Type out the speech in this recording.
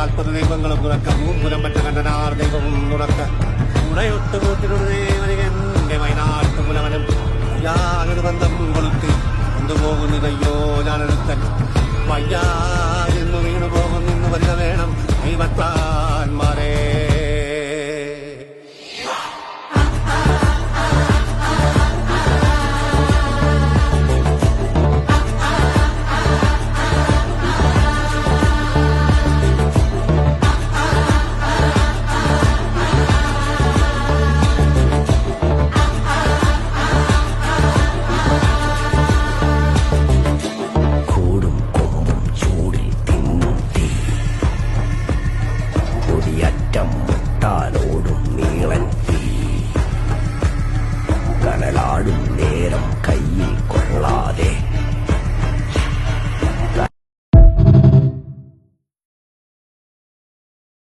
40 ദൈവങ്ങളും തുറക്ക മൂന്നുരം പറ്റ കണ്ടനാർ ദൈവവും തുറക്ക ഉടയൊട്ട് കൂട്ടിനൊരു ദേവനികന്റെ വയനാട്ടു പുലവനും ഞാനൊരു ബന്ധം കൊളുത്തി കൊണ്ടുപോകുന്നതയ്യോ ഞാനൊരുത്തൻ വയ്യാ എന്ന് വീണു പോകുന്നു വരിക വേണം ദൈവത്താന്മാരേ. മുട്ടാലോ